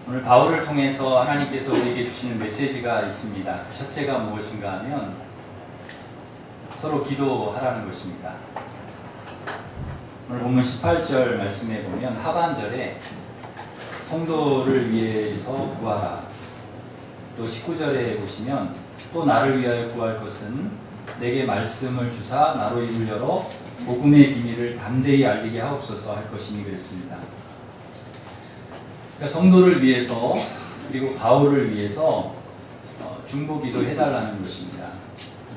오늘 바울을 통해서 하나님께서 우리에게 주시는 메시지가 있습니다. 첫째가 무엇인가 하면 서로 기도하라는 것입니다. 오늘 본문 18절 말씀에 보면 하반절에 성도를 위해서 구하라. 또 19절에 보시면 또 나를 위하여 구할 것은 내게 말씀을 주사 나로 입을 열어 복음의 비밀을 담대히 알리게 하옵소서 할 것이니 그랬습니다. 그러니까 성도를 위해서 그리고 바울을 위해서 중보기도 해달라는 것입니다.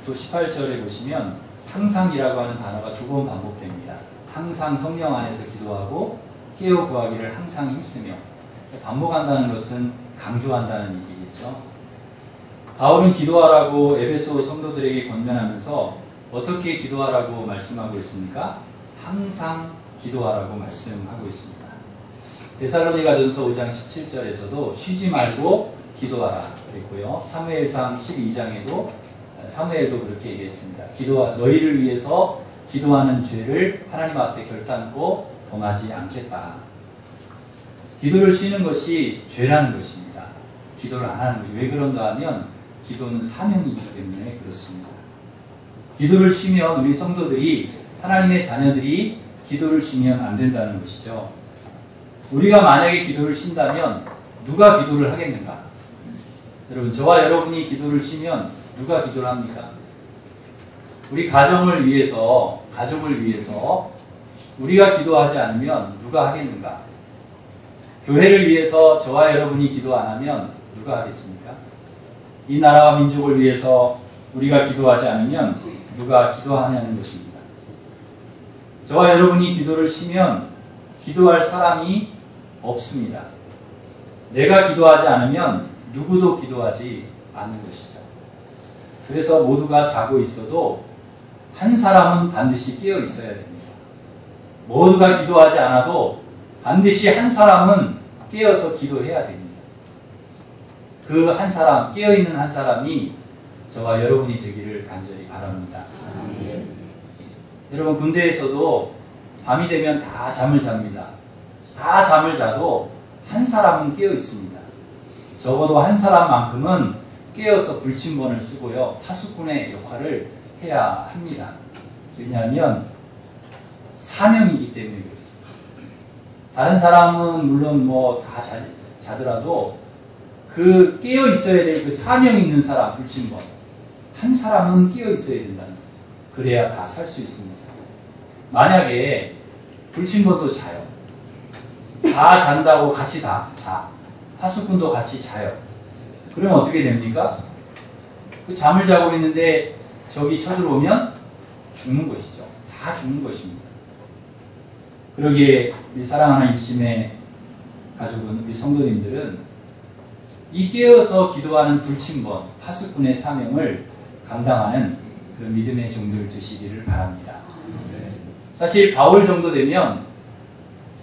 또 18절에 보시면 항상이라고 하는 단어가 2번 반복됩니다. 항상 성령 안에서 기도하고 깨어 구하기를 항상 힘쓰며, 반복한다는 것은 강조한다는 얘기겠죠. 바울은 기도하라고 에베소 성도들에게 권면하면서 어떻게 기도하라고 말씀하고 있습니까? 항상 기도하라고 말씀하고 있습니다. 데살로니가전서 5장 17절에서도 쉬지 말고 기도하라 그랬고요. 사무엘상 12장에도 사무엘도 그렇게 얘기했습니다. 너희를 위해서 기도하는 죄를 하나님 앞에 결단코 범하지 않겠다. 기도를 쉬는 것이 죄라는 것입니다. 기도를 안 하는 거예요. 왜 그런가 하면 기도는 사명이기 때문에 그렇습니다. 기도를 쉬면 우리 성도들이, 하나님의 자녀들이 기도를 쉬면 안 된다는 것이죠. 우리가 만약에 기도를 쉰다면 누가 기도를 하겠는가? 여러분, 저와 여러분이 기도를 쉬면 누가 기도를 합니까? 우리 가정을 위해서 우리가 기도하지 않으면 누가 하겠는가? 교회를 위해서 저와 여러분이 기도 안 하면 누가 하겠습니까? 이 나라와 민족을 위해서 우리가 기도하지 않으면 누가 기도하냐는 것입니다. 저와 여러분이 기도를 쉬면 기도할 사람이 없습니다. 내가 기도하지 않으면 누구도 기도하지 않는 것이죠. 그래서 모두가 자고 있어도 한 사람은 반드시 깨어 있어야 됩니다. 모두가 기도하지 않아도 반드시 한 사람은 깨어서 기도해야 됩니다. 그 한 사람, 깨어있는 한 사람이 저와 여러분이 되기를 간절히 바랍니다. 여러분, 군대에서도 밤이 되면 다 잠을 잡니다. 다 잠을 자도 한 사람은 깨어 있습니다. 적어도 한 사람만큼은 깨어서 불침번을 쓰고요, 파수꾼의 역할을 해야 합니다. 왜냐하면 사명이기 때문에 그렇습니다. 다른 사람은 물론 뭐 다 자더라도 그 깨어 있어야 될 그 사명 있는 사람, 불침번, 한 사람은 깨어 있어야 된다는 거예요. 그래야 다 살 수 있습니다. 만약에 불침번도 자요. 다 잔다고 같이 다 자. 파수꾼도 같이 자요. 그러면 어떻게 됩니까? 그 잠을 자고 있는데 적이 쳐들어오면 죽는 것이죠. 다 죽는 것입니다. 그러기에 우리 사랑하는 일심의 가족은, 우리 성도님들은 이 깨어서 기도하는 불침번, 파수꾼의 사명을 감당하는 그 믿음의 종들 되시기를 바랍니다. 사실 바울 정도 되면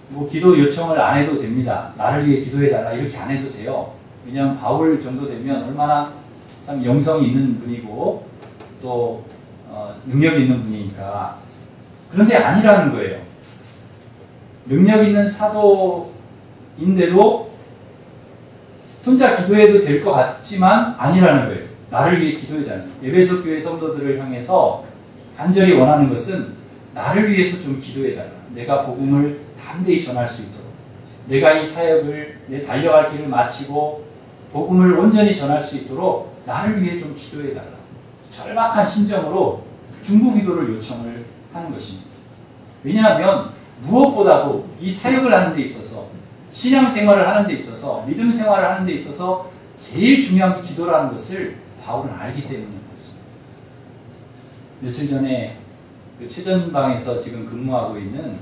뭐 기도 요청을 안 해도 됩니다. 나를 위해 기도해달라 이렇게 안 해도 돼요. 왜냐하면 바울 정도 되면 얼마나 참 영성이 있는 분이고 또 능력이 있는 분이니까. 그런데 아니라는 거예요. 능력 있는 사도인데도 혼자 기도해도 될 것 같지만 아니라는 거예요. 나를 위해 기도해달라는 거예요. 에베소 교회 성도들을 향해서 간절히 원하는 것은 나를 위해서 좀 기도해달라. 내가 복음을 담대히 전할 수 있도록, 내가 이 사역을, 내 달려갈 길을 마치고 복음을 온전히 전할 수 있도록 나를 위해 좀 기도해달라. 절박한 심정으로 중보기도를 요청을 하는 것입니다. 왜냐하면 무엇보다도 이 사역을 하는 데 있어서, 신앙생활을 하는 데 있어서, 믿음 생활을 하는 데 있어서 제일 중요한 게 기도라는 것을 바울은 알기 때문인 것입니다. 며칠 전에 그 최전방에서 지금 근무하고 있는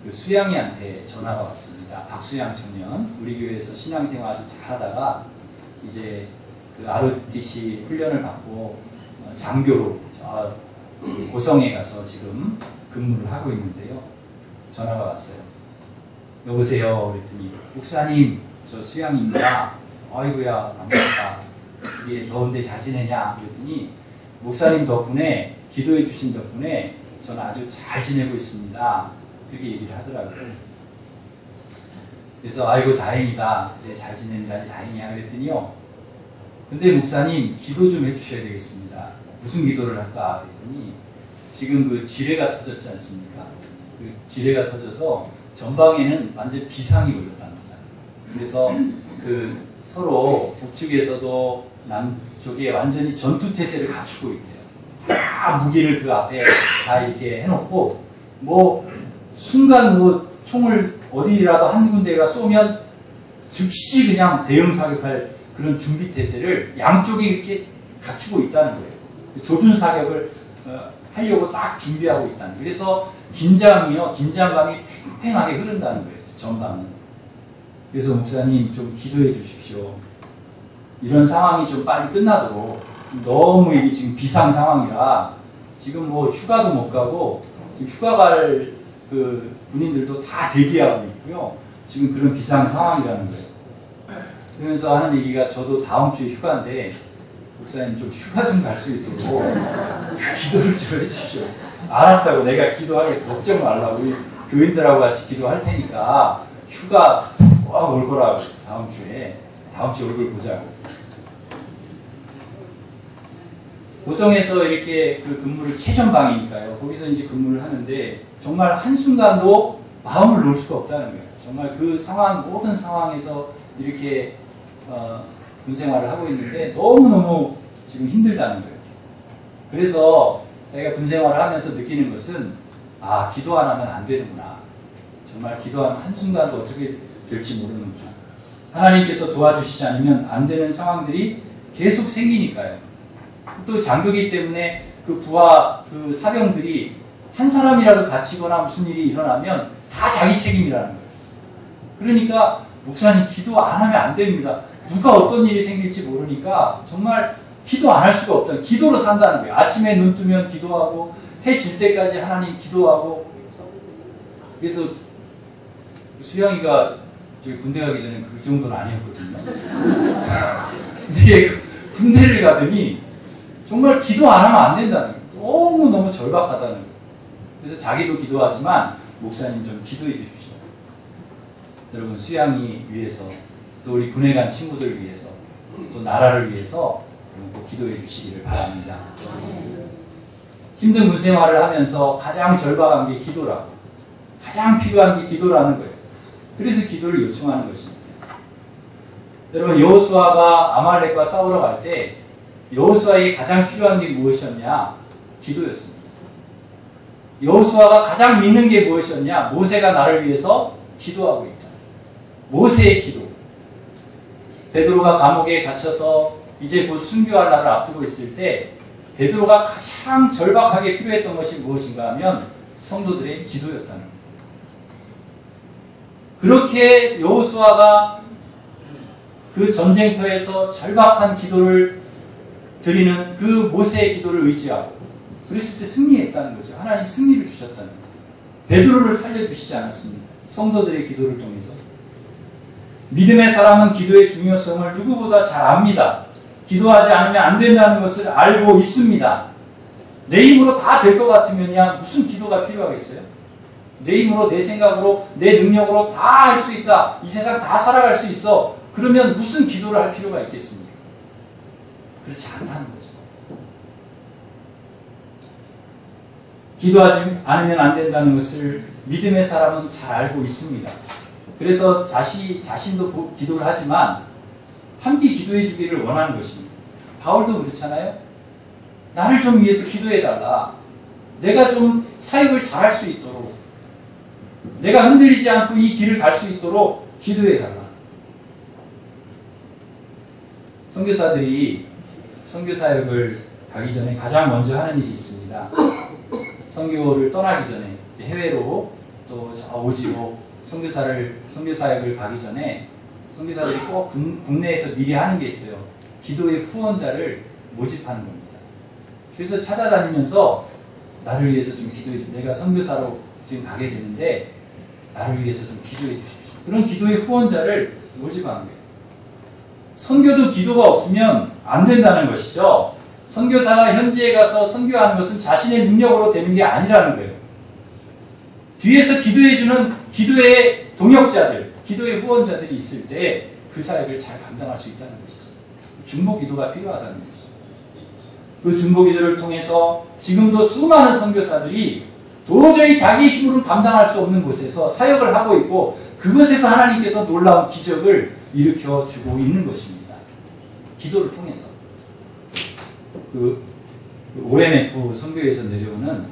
그 수양이한테 전화가 왔습니다. 박수양 청년, 우리 교회에서 신앙생활 아주 잘하다가 이제 그 ROTC 훈련을 받고 장교로 고성에 가서 지금 근무를 하고 있는데요. 전화가 왔어요. 여보세요? 그랬더니 목사님, 저 수양입니다. 아이고야, 반갑다. 이게 더운데 잘 지내냐? 그랬더니 목사님 덕분에, 기도해 주신 덕분에 저는 아주 잘 지내고 있습니다. 그렇게 얘기를 하더라고요. 그래서 아이고 다행이다. 네, 잘 지낸다니 다행이야 그랬더니요. 근데 목사님 기도 좀 해주셔야 되겠습니다. 무슨 기도를 할까 그랬더니 지금 그 지뢰가 터졌지 않습니까? 그 지뢰가 터져서 전방에는 완전 비상이 걸렸답니다. 그래서 그 서로 북측에서도 남쪽에 완전히 전투태세를 갖추고 있대요. 다 무기를 그 앞에 다 이렇게 해놓고 뭐 순간 뭐 총을 어디라도 한 군데가 쏘면 즉시 그냥 대응 사격할 그런 준비 태세를 양쪽이 이렇게 갖추고 있다는 거예요. 조준 사격을 하려고 딱 준비하고 있다는 거예요. 그래서 긴장감이 팽팽하게 흐른다는 거예요. 전방은. 그래서 목사님 좀 기도해 주십시오. 이런 상황이 좀 빨리 끝나도록. 너무 이게 지금 비상 상황이라 지금 뭐 휴가도 못 가고 지금 휴가 갈 그 군인들도 다 대기하고 있고요. 지금 그런 비상 상황이라는 거예요. 그러면서 하는 얘기가 저도 다음 주에 휴가인데 목사님 좀 휴가 좀 갈 수 있도록 기도를 좀 해주십시오. 알았다고 내가 기도하게 걱정 말라고 우리 교인들하고 같이 기도할 테니까 휴가 꼭 올 거라고 다음 주에 얼굴 보자고. 고성에서 이렇게 그 근무를 최전방이니까요. 거기서 이제 근무를 하는데 정말 한순간도 마음을 놓을 수가 없다는 거예요. 정말 그 상황, 모든 상황에서 이렇게 군생활을 하고 있는데 너무너무 지금 힘들다는 거예요. 그래서 자기가 군생활을 하면서 느끼는 것은 아, 기도 안 하면 안 되는구나. 정말 기도하면 한순간도 어떻게 될지 모르는구나. 하나님께서 도와주시지 않으면 안 되는 상황들이 계속 생기니까요. 또 장교기 때문에 그 부하 그 사병들이 한 사람이라도 다치거나 무슨 일이 일어나면 다 자기 책임이라는 거예요. 그러니까 목사님 기도 안 하면 안 됩니다. 누가 어떤 일이 생길지 모르니까 정말 기도 안 할 수가 없다. 기도로 산다는 거예요. 아침에 눈 뜨면 기도하고 해 질 때까지 하나님 기도하고. 그래서 수영이가 저기 군대 가기 전에 그 정도는 아니었거든요. 이제 군대를 가더니 정말 기도 안 하면 안 된다는 거예요. 너무너무 절박하다는 거예요. 그래서 자기도 기도하지만 목사님 좀 기도해 주십시오. 여러분 수양이 위해서 또 우리 군에 간 친구들 위해서 또 나라를 위해서 꼭 기도해 주시기를 바랍니다. 힘든 군생활을 하면서 가장 절박한 게 기도라고. 가장 필요한 게 기도라는 거예요. 그래서 기도를 요청하는 것입니다. 여러분 여호수아가 아말렉과 싸우러 갈 때 여호수아에게 가장 필요한 게 무엇이었냐? 기도였습니다. 여호수아가 가장 믿는 게 무엇이었냐? 모세가 나를 위해서 기도하고 있다. 모세의 기도. 베드로가 감옥에 갇혀서 이제 곧 순교할 날을 앞두고 있을 때 베드로가 가장 절박하게 필요했던 것이 무엇인가 하면 성도들의 기도였다는 거예요. 그렇게 여호수아가 그 전쟁터에서 절박한 기도를 드리는 그 모세의 기도를 의지하고 그랬을 때 승리했다는 거죠. 하나님 승리를 주셨다는 거예요. 베드로를 살려주시지 않았습니다. 성도들의 기도를 통해서. 믿음의 사람은 기도의 중요성을 누구보다 잘 압니다. 기도하지 않으면 안 된다는 것을 알고 있습니다. 내 힘으로 다 될 것 같으면야 무슨 기도가 필요하겠어요? 내 힘으로, 내 생각으로, 내 능력으로 다 할 수 있다. 이 세상 다 살아갈 수 있어. 그러면 무슨 기도를 할 필요가 있겠습니까? 그렇지 않다는 거죠. 기도하지 않으면 안 된다는 것을 믿음의 사람은 잘 알고 있습니다. 그래서 자신도 기도를 하지만 함께 기도해 주기를 원하는 것입니다. 바울도 그렇잖아요. 나를 좀 위해서 기도해달라. 내가 좀 사역을 잘할 수 있도록, 내가 흔들리지 않고 이 길을 갈 수 있도록 기도해달라. 선교사들이 선교 사역을 가기 전에 가장 먼저 하는 일이 있습니다. 선교를 떠나기 전에 해외로 또 오지로 선교 사역을 가기 전에 선교사들이 꼭 국내에서 미리 하는 게 있어요. 기도의 후원자를 모집하는 겁니다. 그래서 찾아다니면서 나를 위해서 좀 기도해 주십시오. 내가 선교사로 지금 가게 되는데 나를 위해서 좀 기도해 주십시오. 그런 기도의 후원자를 모집하는 거예요. 선교도 기도가 없으면 안 된다는 것이죠. 선교사가 현지에 가서 선교하는 것은 자신의 능력으로 되는 게 아니라는 거예요. 뒤에서 기도해주는 기도의 동역자들, 기도의 후원자들이 있을 때 그 사역을 잘 감당할 수 있다는 것이죠. 중보 기도가 필요하다는 것이죠. 그 중보 기도를 통해서 지금도 수많은 선교사들이 도저히 자기 힘으로 감당할 수 없는 곳에서 사역을 하고 있고 그곳에서 하나님께서 놀라운 기적을 일으켜주고 있는 것입니다. 기도를 통해서. 그 OMF 선교에서 내려오는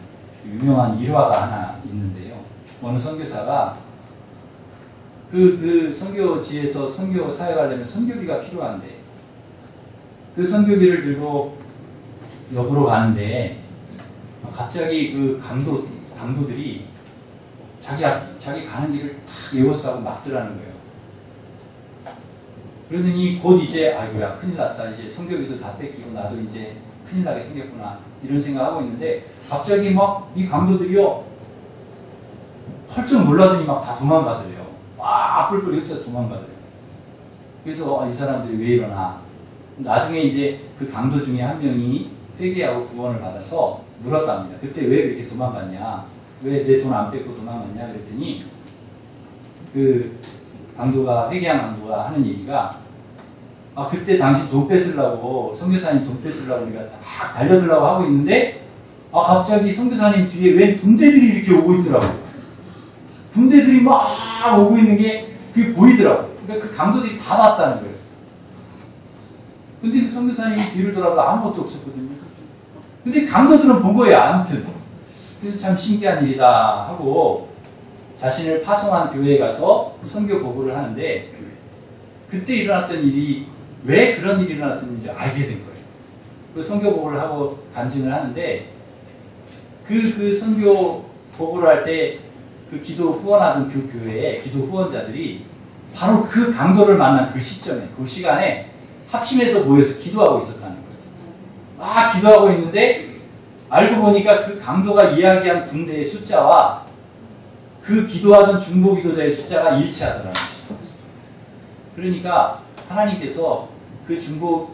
유명한 일화가 하나 있는데요. 어느 선교사가 그 선교지에서 선교 사역하려면 선교비가 필요한데 그 선교비를 들고 역으로 가는데 갑자기 그 강도들이 자기 가는 길을 다 에워싸고 막더라는 거예요. 그러더니 곧 이제 아이고야 큰일 났다. 이제 선교비도 다 뺏기고 나도 이제 큰일 나게 생겼구나. 이런 생각하고 있는데 갑자기 막 이 강도들이요. 헐쩍 놀라더니 막 다 도망가더래요. 막 뿔뿔이 흩어져 도망가더래요. 그래서 이 사람들이 왜 이러나. 나중에 이제 그 강도 중에 한 명이 회개하고 구원을 받아서 물었답니다. 그때 왜 그렇게 도망갔냐? 왜 내 돈 안 뺏고 도망갔냐? 그랬더니 그 강도가 회개한 강도가 하는 얘기가 그때 당시 돈 뺏으려고 선교사님 돈 뺏으려고 우리가 딱 달려들려고 하고 있는데 갑자기 선교사님 뒤에 웬 군대들이 이렇게 오고 있더라고요. 군대들이 막 오고 있는 게 그게 보이더라고요. 그러니까 그 강도들이 다 봤다는 거예요. 근데 그 선교사님이 뒤를 돌아보고 아무것도 없었거든요. 근데 강도들은 본 거예요. 아무튼. 그래서 참 신기한 일이다 하고 자신을 파송한 교회에 가서 선교 보고를 하는데 그때 일어났던 일이 왜 그런 일이 일어났었는지 알게 된 거예요. 그 선교 보고를 하고 간증을 하는데 그 선교 보고를 할 때 그 기도 후원하던 그 교회에 기도 후원자들이 바로 그 강도를 만난 그 시점에 그 시간에 합심해서 모여서 기도하고 있었다는 거예요. 막 기도하고 있는데 알고 보니까 그 강도가 이야기한 군대의 숫자와 그 기도하던 중보 기도자의 숫자가 일치하더라는 거죠. 그러니까 하나님께서 그 중보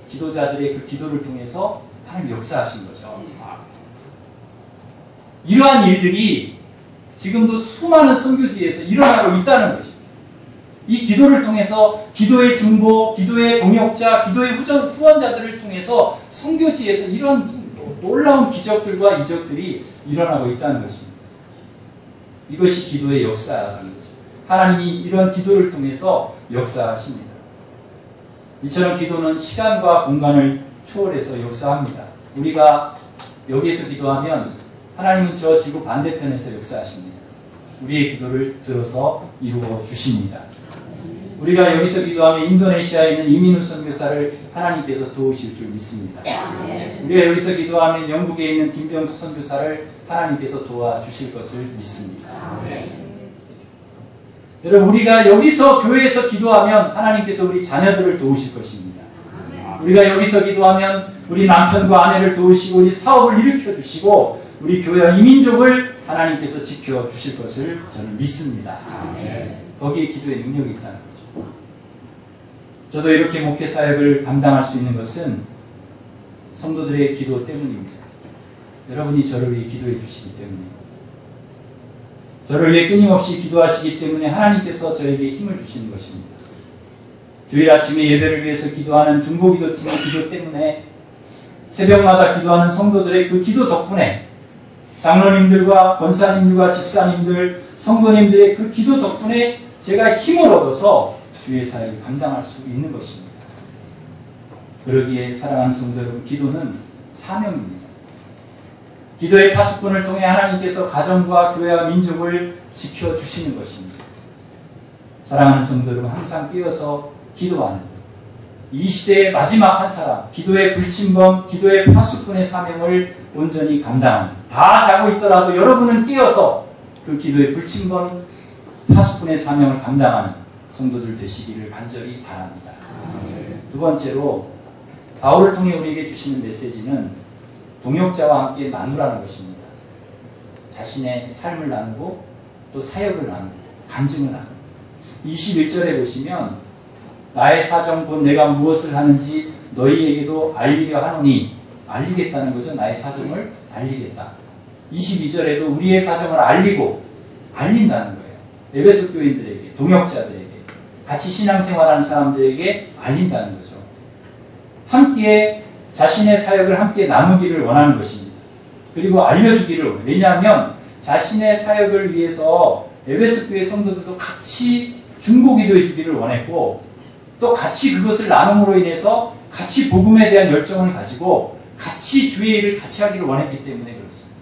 기도자들의 그 기도를 통해서 하나님 역사하신 거죠. 이러한 일들이 지금도 수많은 선교지에서 일어나고 있다는 것입니다. 이 기도를 통해서 기도의 중보, 기도의 동역자, 기도의 후원자들을 통해서 선교지에서 이런 놀라운 기적들과 이적들이 일어나고 있다는 것입니다. 이것이 기도의 역사라는 것입니다. 하나님이 이런 기도를 통해서 역사하십니다. 이처럼 기도는 시간과 공간을 초월해서 역사합니다. 우리가 여기에서 기도하면 하나님은 저 지구 반대편에서 역사하십니다. 우리의 기도를 들어서 이루어 주십니다. 우리가 여기서 기도하면 인도네시아에 있는 이민우 선교사를 하나님께서 도우실 줄 믿습니다. 우리가 여기서 기도하면 영국에 있는 김병수 선교사를 하나님께서 도와주실 것을 믿습니다. 여러분 우리가 여기서 교회에서 기도하면 하나님께서 우리 자녀들을 도우실 것입니다. 우리가 여기서 기도하면 우리 남편과 아내를 도우시고 우리 사업을 일으켜 주시고 우리 교회와 이민족을 하나님께서 지켜주실 것을 저는 믿습니다. 거기에 기도의 능력이 있다는 거죠. 저도 이렇게 목회 사역을 감당할 수 있는 것은 성도들의 기도 때문입니다. 여러분이 저를 위해 기도해 주시기 때문에 저를 위해 끊임없이 기도하시기 때문에 하나님께서 저에게 힘을 주시는 것입니다. 주일 아침에 예배를 위해서 기도하는 중보기도팀의 기도 때문에 새벽마다 기도하는 성도들의 그 기도 덕분에 장로님들과 권사님들과 집사님들, 성도님들의 그 기도 덕분에 제가 힘을 얻어서 주의 사역을 감당할 수 있는 것입니다. 그러기에 사랑하는 성도 여러분, 기도는 사명입니다. 기도의 파수꾼을 통해 하나님께서 가정과 교회와 민족을 지켜주시는 것입니다. 사랑하는 성도 여러분, 항상 깨어서 기도하는 이 시대의 마지막 한 사람, 기도의 불침범, 기도의 파수꾼의 사명을 온전히 감당하는, 다 자고 있더라도 여러분은 깨어서 그 기도의 불침범, 파수꾼의 사명을 감당하는 성도들 되시기를 간절히 바랍니다. 두 번째로 바울을 통해 우리에게 주시는 메시지는 동역자와 함께 나누라는 것입니다. 자신의 삶을 나누고 또 사역을 나누고 간증을 나누고 21절에 보시면 나의 사정 곧 내가 무엇을 하는지 너희에게도 알리려 하노니, 알리겠다는 거죠. 나의 사정을 알리겠다. 22절에도 우리의 사정을 알린다는 거예요. 에베소 교인들에게, 동역자들에게, 같이 신앙생활하는 사람들에게 알린다는 거죠. 함께 자신의 사역을 함께 나누기를 원하는 것입니다. 그리고 알려주기를 원해요. 왜냐하면 자신의 사역을 위해서 에베소 교회 성도들도 같이 중보기도해 주기를 원했고, 또 같이 그것을 나눔으로 인해서 같이 복음에 대한 열정을 가지고 같이 주의 일을 같이 하기를 원했기 때문에 그렇습니다.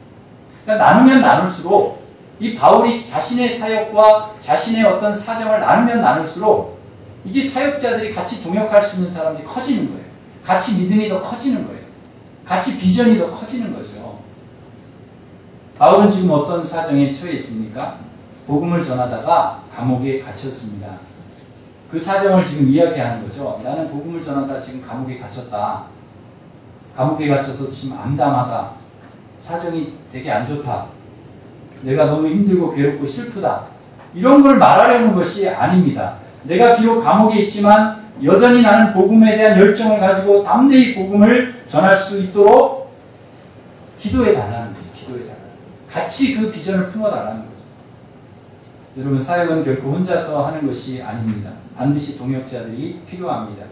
그러니까 나누면 나눌수록 이 바울이 자신의 사역과 자신의 어떤 사정을 나누면 나눌수록 이게 사역자들이 같이 동역할 수 있는 사람들이 커지는 거예요. 같이 믿음이 더 커지는 거예요. 같이 비전이 더 커지는 거죠. 바울은 지금 어떤 사정에 처해 있습니까? 복음을 전하다가 감옥에 갇혔습니다. 그 사정을 지금 이야기하는 거죠. 나는 복음을 전하다 지금 감옥에 갇혔다. 감옥에 갇혀서 지금 암담하다. 사정이 되게 안 좋다. 내가 너무 힘들고 괴롭고 슬프다. 이런 걸 말하려는 것이 아닙니다. 내가 비록 감옥에 있지만 여전히 나는 복음에 대한 열정을 가지고 담대히 복음을 전할 수 있도록 기도해 달라는 거죠. 기도해 달라는 거죠. 같이 그 비전을 품어달라는 거죠. 여러분, 사역은 결코 혼자서 하는 것이 아닙니다. 반드시 동역자들이 필요합니다.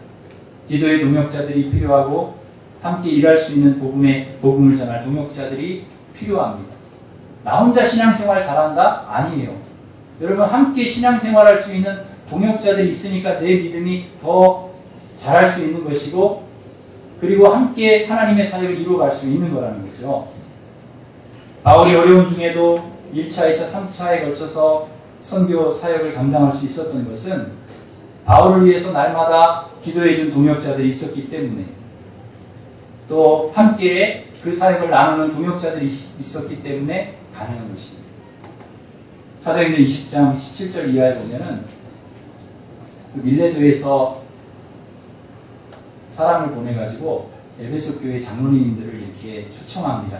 기도의 동역자들이 필요하고 함께 일할 수 있는 복음을 전할 동역자들이 필요합니다. 나 혼자 신앙생활 잘한다? 아니에요. 여러분, 함께 신앙생활할 수 있는 동역자들이 있으니까 내 믿음이 더 잘할 수 있는 것이고, 그리고 함께 하나님의 사역을 이루어갈 수 있는 거라는 거죠. 바울이 어려운 중에도 1차, 2차, 3차에 걸쳐서 선교 사역을 감당할 수 있었던 것은 바울을 위해서 날마다 기도해준 동역자들이 있었기 때문에, 또 함께 그 사역을 나누는 동역자들이 있었기 때문에 가능한 것입니다. 사도행전 20장 17절 이하에 보면은 그 밀레도에서 사람을 보내가지고 에베소 교회 장로님들을 이렇게 초청합니다.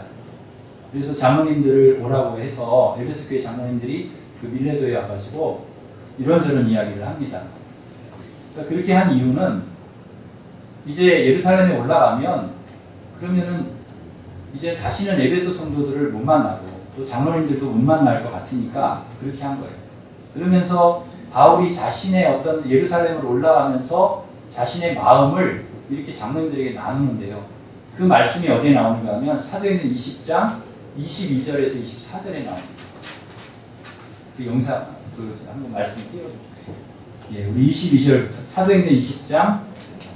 그래서 장로님들을 오라고 해서 에베소 교회 장로님들이 그 밀레도에 와가지고 이런저런 이야기를 합니다. 그러니까 그렇게 한 이유는 이제 예루살렘에 올라가면 그러면은 이제 다시는 에베소 성도들을 못 만나고 또 장로님들도 못 만날 것 같으니까 그렇게 한 거예요. 그러면서 바울이 자신의 어떤 예루살렘으로 올라가면서 자신의 마음을 이렇게 장로님들에게 나누는데요. 그 말씀이 어디에 나오는가 하면 사도행전 20장 22절에서 24절에 나옵니다. 그 영상, 한번 말씀 띄워주세요. 예, 우리 22절, 사도행전 20장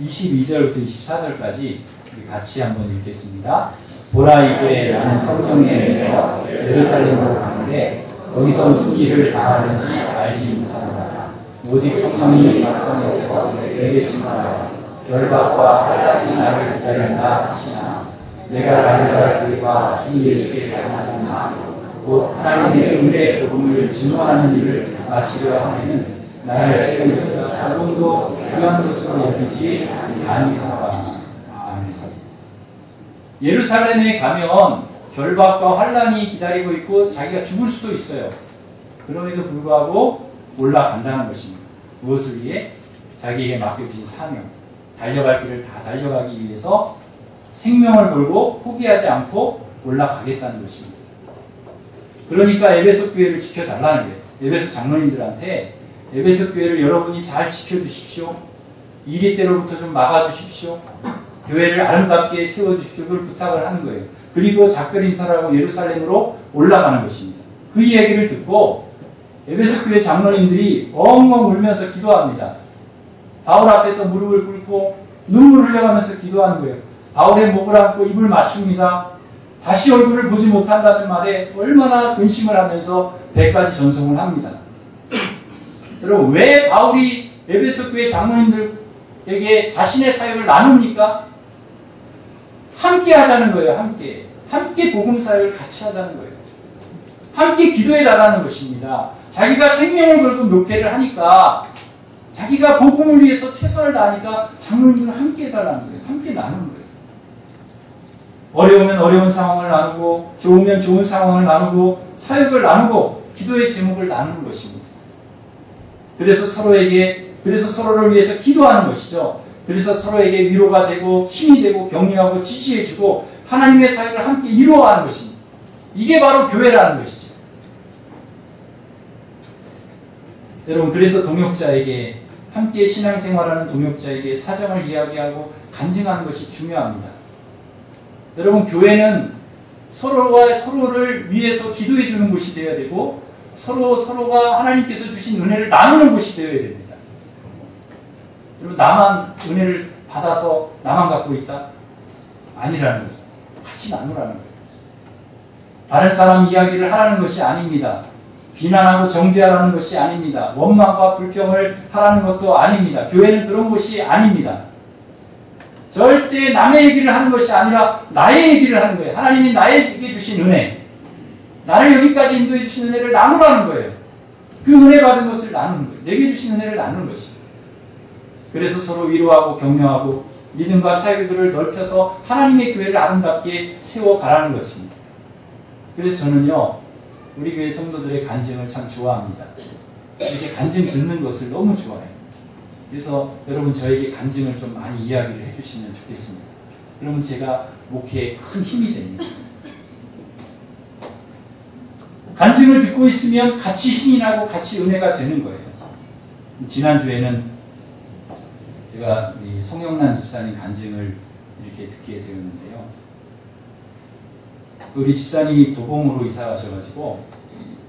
22절부터 24절까지 우리 같이 한번 읽겠습니다. 보라, 이제 나는 성령에 내려 예루살렘으로 가는데 거기서 무슨 일을 당하는지 알지 못하노라. 오직 성령이 박성에서 내게 증언하여 결박과 환난이 나를 기다린다 하시나 내가 달려갈 길과 주 예수께 감사하나 곧 하나님의 은혜의 복음을 증언하는 일을 마치려 하면은 나의 생명을 조금도 귀한 것으로 여기지 아니하노라. 아멘. 예루살렘에 가면 결박과 환난이 기다리고 있고 자기가 죽을 수도 있어요. 그럼에도 불구하고 올라간다는 것입니다. 무엇을 위해? 자기에게 맡겨주신 사명, 달려갈 길을 다 달려가기 위해서 생명을 걸고 포기하지 않고 올라가겠다는 것입니다. 그러니까 에베소 교회를 지켜달라는 거예요. 에베소 장로님들한테 에베소 교회를 여러분이 잘 지켜주십시오. 이리 때로부터 좀 막아주십시오. 교회를 아름답게 세워주십시오. 그걸 부탁을 하는 거예요. 그리고 작별 인사를 하고 예루살렘으로 올라가는 것입니다. 그 얘기를 듣고 에베소 교회 장로님들이 엉엉 울면서 기도합니다. 바울 앞에서 무릎을 꿇고 눈물을 흘려가면서 기도하는 거예요. 바울의 목을 안고 입을 맞춥니다. 다시 얼굴을 보지 못한다는 말에 얼마나 근심을 하면서 100가지 전송을 합니다. 여러분, 왜 바울이 에베소 교회 장로님들에게 자신의 사역을 나눕니까? 함께 하자는 거예요. 함께 복음 사역을 같이 하자는 거예요. 함께 기도해 달라는 것입니다. 자기가 생명을 걸고 목회를 하니까, 자기가 복음을 위해서 최선을 다하니까 장로님들은 함께 해달라는 거예요. 함께 나누는 거예요. 어려우면 어려운 상황을 나누고, 좋으면 좋은 상황을 나누고, 사역을 나누고, 기도의 제목을 나누는 것입니다. 그래서 서로를 위해서 기도하는 것이죠. 그래서 서로에게 위로가 되고 힘이 되고 격려하고 지시해주고 하나님의 사역을 함께 이루어가는 것입니다. 이게 바로 교회라는 것이죠. 여러분, 그래서 동역자에게, 함께 신앙생활하는 동역자에게 사정을 이야기하고 간증하는 것이 중요합니다. 여러분, 교회는 서로가 서로를 위해서 기도해 주는 곳이 되어야 되고, 서로가 하나님께서 주신 은혜를 나누는 곳이 되어야 됩니다. 여러분, 나만 은혜를 받아서 나만 갖고 있다? 아니라는 거죠. 같이 나누라는 거예요. 다른 사람 이야기를 하라는 것이 아닙니다. 비난하고 정죄하라는 것이 아닙니다. 원망과 불평을 하라는 것도 아닙니다. 교회는 그런 곳이 아닙니다. 절대 남의 얘기를 하는 것이 아니라 나의 얘기를 하는 거예요. 하나님이 나에게 주신 은혜, 나를 여기까지 인도해 주신 은혜를 나누라는 거예요. 그 은혜 받은 것을 나누는 거예요. 내게 주신 은혜를 나누는 것입니다. 그래서 서로 위로하고 격려하고 믿음과 사역을 넓혀서 하나님의 교회를 아름답게 세워가라는 것입니다. 그래서 저는요, 우리 교회 성도들의 간증을 참 좋아합니다. 이렇게 간증 듣는 것을 너무 좋아해요. 그래서 여러분, 저에게 간증을 좀 많이 이야기를 해주시면 좋겠습니다. 그러면 제가 목회에 큰 힘이 됩니다. 간증을 듣고 있으면 같이 힘이 나고 같이 은혜가 되는 거예요. 지난주에는 제가 우리 송영란 집사님 간증을 이렇게 듣게 되었는데요. 우리 집사님이 도봉으로 이사 가셔가지고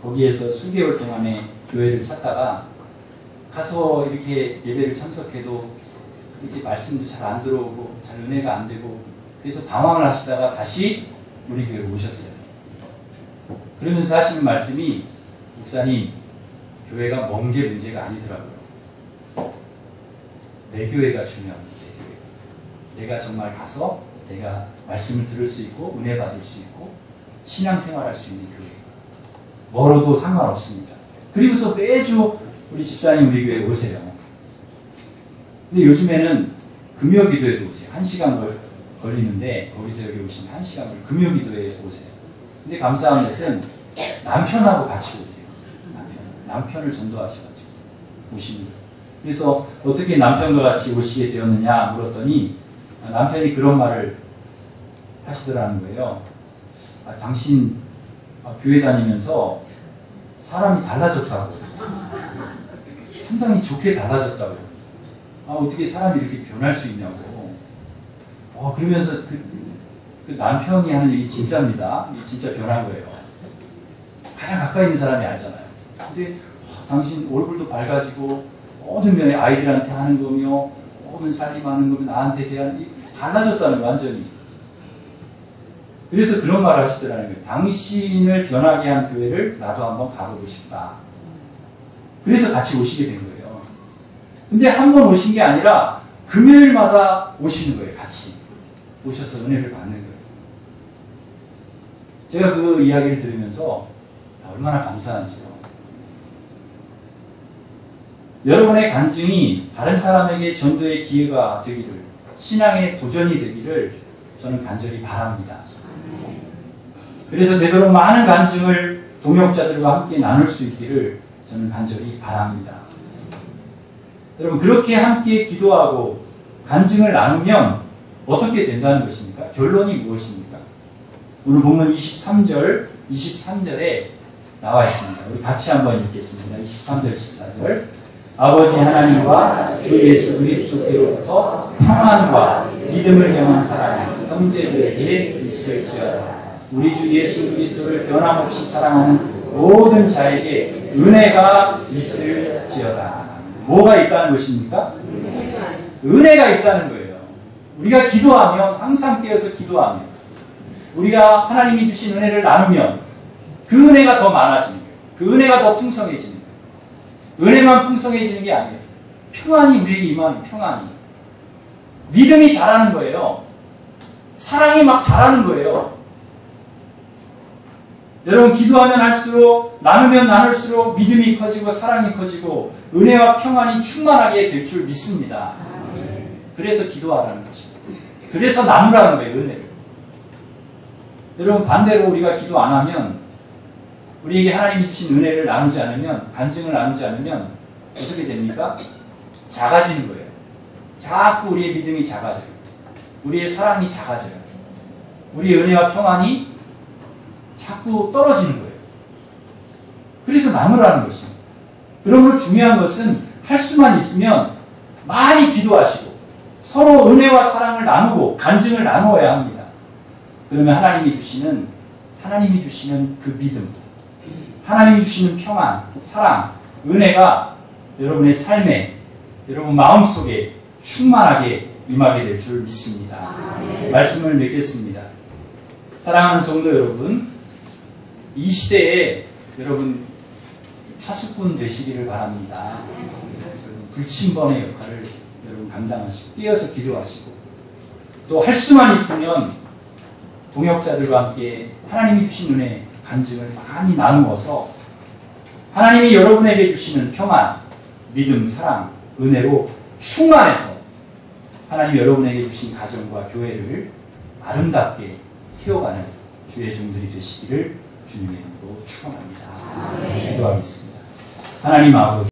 거기에서 수개월 동안의 교회를 찾다가 가서 이렇게 예배를 참석해도 이렇게 말씀도 잘 안 들어오고 잘 은혜가 안 되고, 그래서 방황을 하시다가 다시 우리 교회로 오셨어요. 그러면서 하시는 말씀이, 목사님, 교회가 먼 게 문제가 아니더라고요. 내 교회가 중요합니다. 내 교회가. 내가 정말 가서 내가 말씀을 들을 수 있고 은혜 받을 수 있고 신앙생활 할 수 있는 교회. 멀어도 상관없습니다. 그리고서 매주 우리 집사님 우리 교회에 오세요. 근데 요즘에는 금요 기도에도 오세요. 1시간 걸리는데 거기서 여기 오시면 1시간 금요 기도에 오세요. 근데 감사한 것은 남편하고 같이 오세요. 남편을 전도하셔가지고 오시는 거예요. 그래서 어떻게 남편과 같이 오시게 되었느냐 물었더니 남편이 그런 말을 하시더라는 거예요. 당신 교회 다니면서 사람이 달라졌다고. 상당히 좋게 달라졌다고. 어떻게 사람이 이렇게 변할 수 있냐고. 그러면서 그 남편이 하는 얘기 진짜입니다. 이게 진짜 변한 거예요. 가장 가까이 있는 사람이 알잖아요. 근데 당신 얼굴도 밝아지고 모든 면에 아이들한테 하는 거며 모든 살림하는 거며 나한테 대한 달라졌다는 거예요. 완전히. 그래서 그런 말을 하시더라는 거예요. 당신을 변하게 한 교회를 나도 한번 가보고 싶다. 그래서 같이 오시게 된 거예요. 근데 한 번 오신 게 아니라 금요일마다 오시는 거예요. 같이 오셔서 은혜를 받는 거예요. 제가 그 이야기를 들으면서 얼마나 감사한지요. 여러분의 간증이 다른 사람에게 전도의 기회가 되기를, 신앙의 도전이 되기를 저는 간절히 바랍니다. 그래서 되도록 많은 간증을 동역자들과 함께 나눌 수 있기를 저는 간절히 바랍니다. 여러분, 그렇게 함께 기도하고 간증을 나누면 어떻게 된다는 것입니까? 결론이 무엇입니까? 오늘 본문 23절에 나와 있습니다. 우리 같이 한번 읽겠습니다. 23절, 24절. 아버지 하나님과 주 예수 그리스도께로부터 평안과 믿음을 경한 사랑이 형제들에게 있을지어다. 우리 주 예수 그리스도를 변함없이 사랑하는 모든 자에게 은혜가 있을지어다. 뭐가 있다는 것입니까? 은혜가 있다는 거예요. 우리가 기도하면, 항상 깨어서 기도하면, 우리가 하나님이 주신 은혜를 나누면 그 은혜가 더 많아지는 거예요. 그 은혜가 더 풍성해지는 거예요. 은혜만 풍성해지는 게 아니에요. 평안이 우리에게 임하는 평안이. 믿음이 자라는 거예요. 사랑이 막 자라는 거예요. 여러분, 기도하면 할수록, 나누면 나눌수록 믿음이 커지고 사랑이 커지고 은혜와 평안이 충만하게 될 줄 믿습니다. 그래서 기도하라는 것입니다. 그래서 나누라는 거예요, 은혜를. 여러분, 반대로 우리가 기도 안 하면, 우리에게 하나님이 주신 은혜를 나누지 않으면, 간증을 나누지 않으면 어떻게 됩니까? 작아지는 거예요. 자꾸 우리의 믿음이 작아져요. 우리의 사랑이 작아져요. 우리의 은혜와 평안이 자꾸 떨어지는 거예요. 그래서 나누라는 것입니다. 그러므로 중요한 것은 할 수만 있으면 많이 기도하시고 서로 은혜와 사랑을 나누고 간증을 나누어야 합니다. 그러면 하나님이 주시는 그 믿음, 하나님이 주시는 평안, 사랑, 은혜가 여러분의 삶에, 여러분 마음속에 충만하게 임하게 될 줄 믿습니다. 말씀을 맺겠습니다. 사랑하는 성도 여러분, 이 시대에 여러분 파수꾼 되시기를 바랍니다. 불침번의 역할을 여러분 감당하시고 뛰어서 기도하시고 또 할 수만 있으면 동역자들과 함께 하나님이 주신 은혜 간증을 많이 나누어서 하나님이 여러분에게 주시는 평안, 믿음, 사랑, 은혜로 충만해서 하나님이 여러분에게 주신 가정과 교회를 아름답게 세워가는 주의 종들이 되시기를 주님의 이름으로 축원합니다. 기도하겠습니다. 하나님 아버지